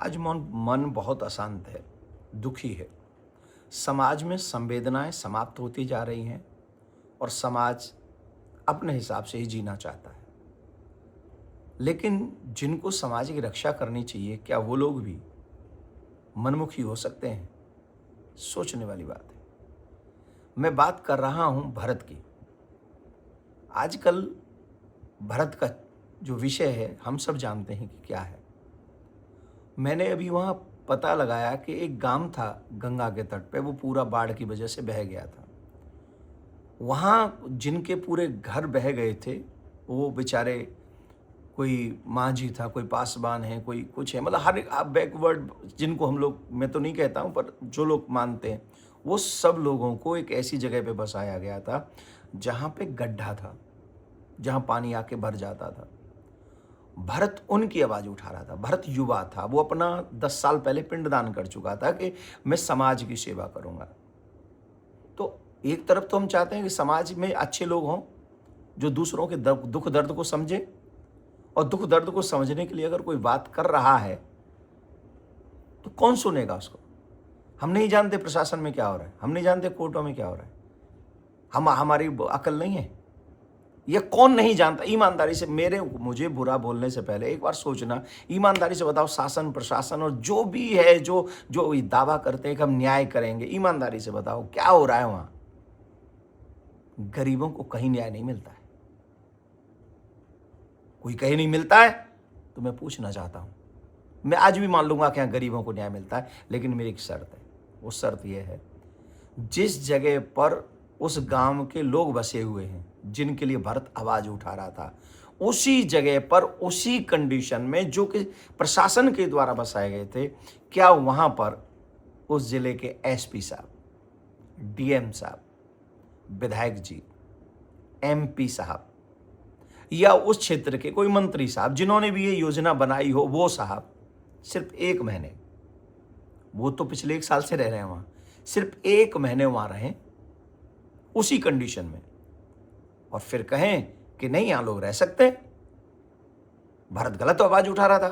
आज मन बहुत अशांत है, दुखी है। समाज में संवेदनाएं समाप्त होती जा रही हैं और समाज अपने हिसाब से ही जीना चाहता है। लेकिन जिनको समाज की रक्षा करनी चाहिए, क्या वो लोग भी मनमुखी हो सकते हैं? सोचने वाली बात है। मैं बात कर रहा हूं भारत की। आजकल भारत का जो विषय है हम सब जानते हैं कि क्या है। मैंने अभी वहाँ पता लगाया कि एक गांव था गंगा के तट पे, वो पूरा बाढ़ की वजह से बह गया था। वहाँ जिनके पूरे घर बह गए थे, वो बेचारे, कोई मांझी था, कोई पासवान है, कोई कुछ है, मतलब हर बैकवर्ड जिनको हम लोग, मैं तो नहीं कहता हूँ, पर जो लोग मानते हैं, वो सब लोगों को एक ऐसी जगह पे बसाया गया था जहाँ पे गड्ढा था, जहाँ पानी आके भर जाता था। भरत उनकी आवाज उठा रहा था। भरत युवा था, वो अपना 10 साल पहले पिंडदान कर चुका था कि मैं समाज की सेवा करूंगा। तो एक तरफ तो हम चाहते हैं कि समाज में अच्छे लोग हों जो दूसरों के दुख दर्द को समझे, और दुख दर्द को समझने के लिए अगर कोई बात कर रहा है तो कौन सुनेगा उसको? हम नहीं जानते प्रशासन में क्या हो रहा है, हम नहीं जानते कोर्टों में क्या हो रहा है, हमारी अकल नहीं है। ये कौन नहीं जानता? ईमानदारी से मुझे बुरा बोलने से पहले एक बार सोचना। ईमानदारी से बताओ, शासन प्रशासन और जो भी है, जो दावा करते हैं कि हम न्याय करेंगे, ईमानदारी से बताओ क्या हो रहा है वहां? गरीबों को कहीं न्याय नहीं मिलता है। कोई कहीं नहीं मिलता है तो मैं पूछना चाहता हूं। मैं आज भी मान लूंगा कि यहाँ गरीबों को न्याय मिलता है, लेकिन मेरी एक शर्त है। वो शर्त यह है, जिस जगह पर उस गांव के लोग बसे हुए हैं, जिनके लिए भरत आवाज उठा रहा था, उसी जगह पर, उसी कंडीशन में जो कि प्रशासन के द्वारा बसाए गए थे, क्या वहां पर उस जिले के एसपी साहब, डीएम साहब, विधायक जी, एमपी साहब, या उस क्षेत्र के कोई मंत्री साहब जिन्होंने भी ये योजना बनाई हो, वो साहब सिर्फ 1 महीने, वो तो पिछले 1 साल से रह रहे हैं वहां, सिर्फ 1 महीने वहां रहें उसी कंडीशन में, और फिर कहें कि नहीं यहां लोग रह सकते हैं, भारत गलत आवाज उठा रहा था,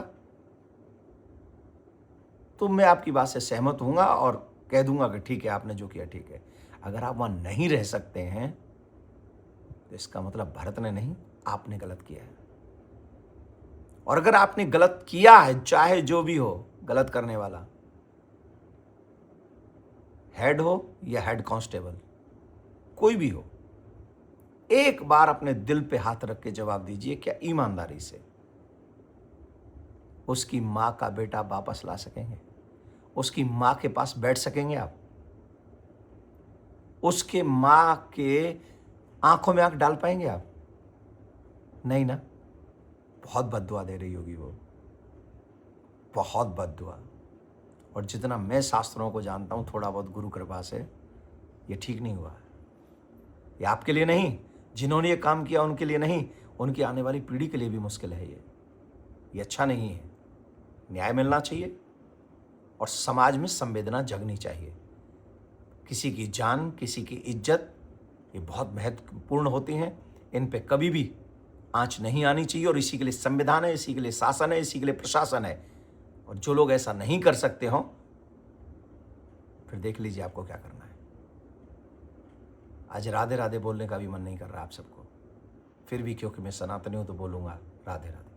तो मैं आपकी बात से सहमत हूंगा और कह दूंगा कि ठीक है, आपने जो किया ठीक है। अगर आप वहां नहीं रह सकते हैं तो इसका मतलब भारत ने नहीं, आपने गलत किया है। और अगर आपने गलत किया है, चाहे जो भी हो गलत करने वाला, हेड हो या हेड कांस्टेबल, कोई भी हो, एक बार अपने दिल पे हाथ रख के जवाब दीजिए, क्या ईमानदारी से उसकी मां का बेटा वापस ला सकेंगे? उसकी मां के पास बैठ सकेंगे आप? उसके मां के आंखों में आंख डाल पाएंगे आप? नहीं ना। बहुत बद्दुआ दे रही होगी वो, बहुत बद्दुआ। और जितना मैं शास्त्रों को जानता हूं, थोड़ा बहुत गुरु कृपा से, ये ठीक नहीं हुआ। ये आपके लिए नहीं, जिन्होंने ये काम किया उनके लिए नहीं, उनकी आने वाली पीढ़ी के लिए भी मुश्किल है। ये अच्छा नहीं है। न्याय मिलना चाहिए और समाज में संवेदना जगनी चाहिए। किसी की जान, किसी की इज्जत, ये बहुत महत्वपूर्ण होती हैं। इन पे कभी भी आंच नहीं आनी चाहिए, और इसी के लिए संविधान है, इसी के लिए शासन है, इसी के लिए प्रशासन है। और जो लोग ऐसा नहीं कर सकते हों, फिर देख लीजिए आपको क्या करना है। आज राधे राधे बोलने का भी मन नहीं कर रहा आप सबको, फिर भी क्योंकि मैं सनातनी हूं तो बोलूंगा राधे राधे।